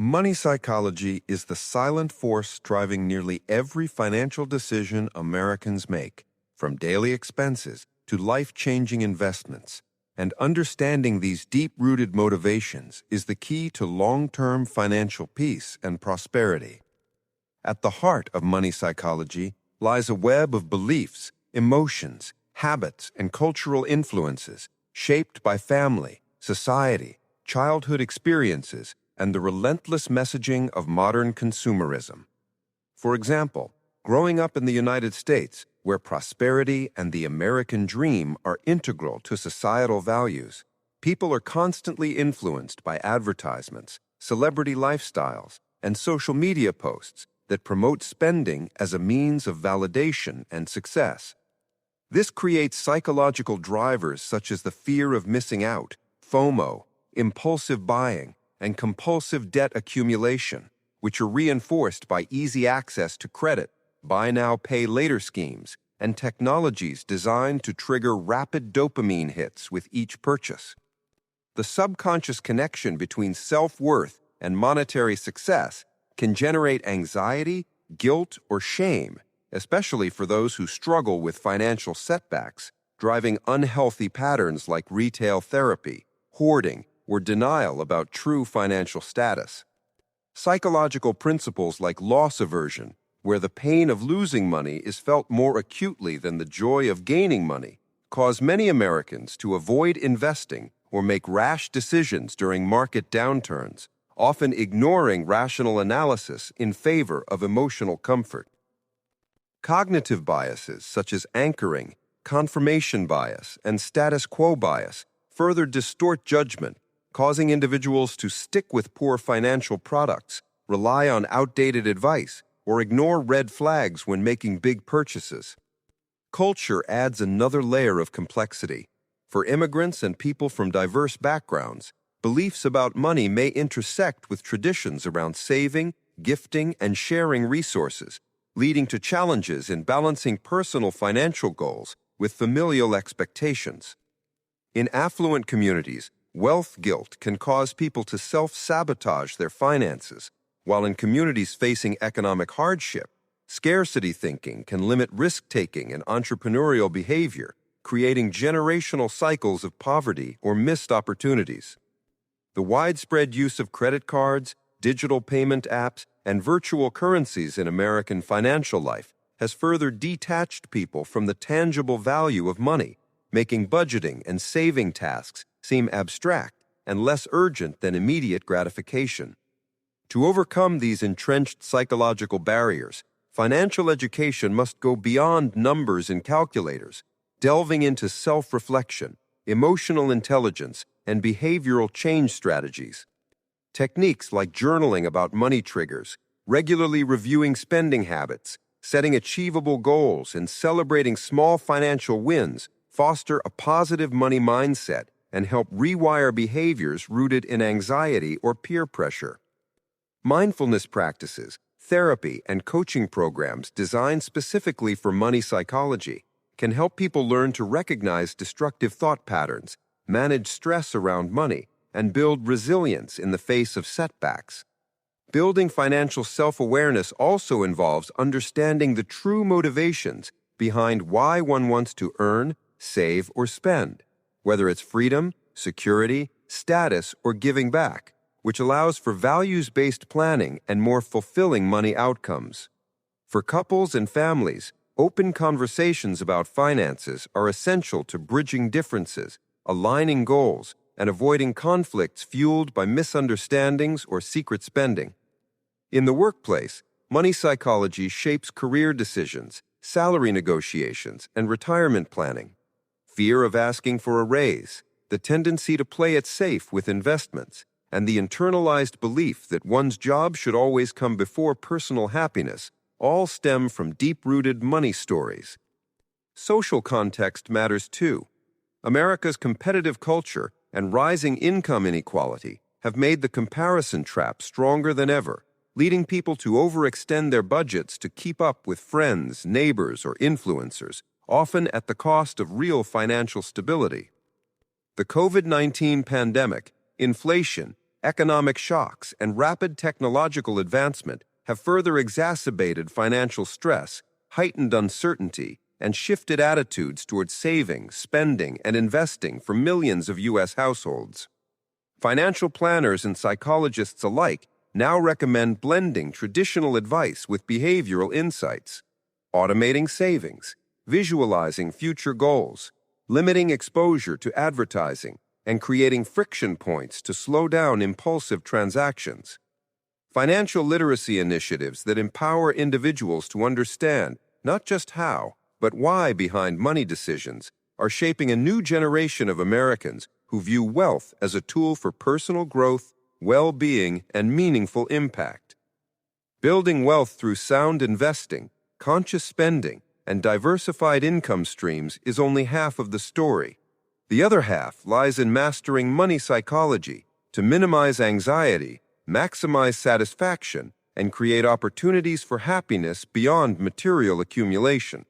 Money psychology is the silent force driving nearly every financial decision Americans make, from daily expenses to life-changing investments. And understanding these deep-rooted motivations is the key to long-term financial peace and prosperity. At the heart of money psychology lies a web of beliefs, emotions, habits, and cultural influences shaped by family, society, childhood experiences, and the relentless messaging of modern consumerism. For example, growing up in the United States, where prosperity and the American dream are integral to societal values, people are constantly influenced by advertisements, celebrity lifestyles, and social media posts that promote spending as a means of validation and success. This creates psychological drivers such as the fear of missing out, FOMO, impulsive buying, and compulsive debt accumulation, which are reinforced by easy access to credit, buy now, pay later schemes, and technologies designed to trigger rapid dopamine hits with each purchase. The subconscious connection between self-worth and monetary success can generate anxiety, guilt, or shame, especially for those who struggle with financial setbacks, driving unhealthy patterns like retail therapy, hoarding, or denial about true financial status. Psychological principles like loss aversion, where the pain of losing money is felt more acutely than the joy of gaining money, cause many Americans to avoid investing or make rash decisions during market downturns, often ignoring rational analysis in favor of emotional comfort. Cognitive biases such as anchoring, confirmation bias, and status quo bias further distort judgment, causing individuals to stick with poor financial products, rely on outdated advice, or ignore red flags when making big purchases. Culture adds another layer of complexity. For immigrants and people from diverse backgrounds, beliefs about money may intersect with traditions around saving, gifting, and sharing resources, leading to challenges in balancing personal financial goals with familial expectations. In affluent communities, wealth guilt can cause people to self-sabotage their finances, while in communities facing economic hardship, scarcity thinking can limit risk-taking and entrepreneurial behavior, creating generational cycles of poverty or missed opportunities. The widespread use of credit cards, digital payment apps, and virtual currencies in American financial life has further detached people from the tangible value of money, making budgeting and saving tasks seem abstract and less urgent than immediate gratification. To overcome these entrenched psychological barriers, financial education must go beyond numbers and calculators, delving into self-reflection, emotional intelligence, and behavioral change strategies. Techniques like journaling about money triggers, regularly reviewing spending habits, setting achievable goals, and celebrating small financial wins foster a positive money mindset and help rewire behaviors rooted in anxiety or peer pressure. Mindfulness practices, therapy, and coaching programs designed specifically for money psychology can help people learn to recognize destructive thought patterns, manage stress around money, and build resilience in the face of setbacks. Building financial self-awareness also involves understanding the true motivations behind why one wants to earn, save, or spend, whether it's freedom, security, status, or giving back, which allows for values-based planning and more fulfilling money outcomes. For couples and families, open conversations about finances are essential to bridging differences, aligning goals, and avoiding conflicts fueled by misunderstandings or secret spending. In the workplace, money psychology shapes career decisions, salary negotiations, and retirement planning. Fear of asking for a raise, the tendency to play it safe with investments, and the internalized belief that one's job should always come before personal happiness all stem from deep-rooted money stories. Social context matters too. America's competitive culture and rising income inequality have made the comparison trap stronger than ever, leading people to overextend their budgets to keep up with friends, neighbors, or influencers, often at the cost of real financial stability. The COVID-19 pandemic, inflation, economic shocks, and rapid technological advancement have further exacerbated financial stress, heightened uncertainty, and shifted attitudes towards saving, spending, and investing for millions of U.S. households. Financial planners and psychologists alike now recommend blending traditional advice with behavioral insights, automating savings, visualizing future goals, limiting exposure to advertising, and creating friction points to slow down impulsive transactions. Financial literacy initiatives that empower individuals to understand not just how, but why behind money decisions are shaping a new generation of Americans who view wealth as a tool for personal growth, well-being, and meaningful impact. Building wealth through sound investing, conscious spending, and diversified income streams is only half of the story. The other half lies in mastering money psychology to minimize anxiety, maximize satisfaction, and create opportunities for happiness beyond material accumulation.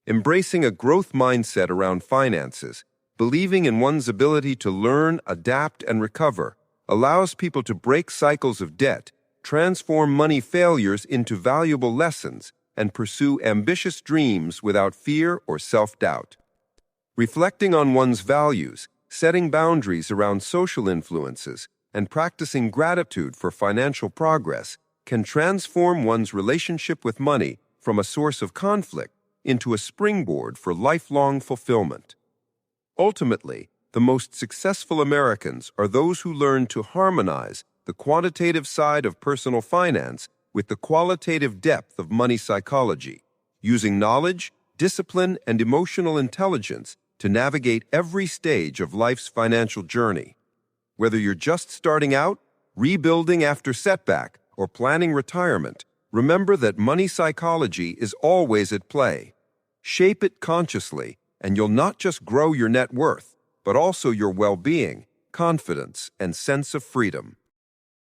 Embracing a growth mindset around finances, believing in one's ability to learn, adapt, and recover, allows people to break cycles of debt, transform money failures into valuable lessons, and pursue ambitious dreams without fear or self-doubt. Reflecting on one's values, setting boundaries around social influences, and practicing gratitude for financial progress can transform one's relationship with money from a source of conflict into a springboard for lifelong fulfillment. Ultimately, the most successful Americans are those who learn to harmonize the quantitative side of personal finance with the qualitative depth of money psychology, using knowledge, discipline, and emotional intelligence to navigate every stage of life's financial journey. Whether you're just starting out, rebuilding after setback, or planning retirement, remember that money psychology is always at play. Shape it consciously, and you'll not just grow your net worth, but also your well-being, confidence, and sense of freedom.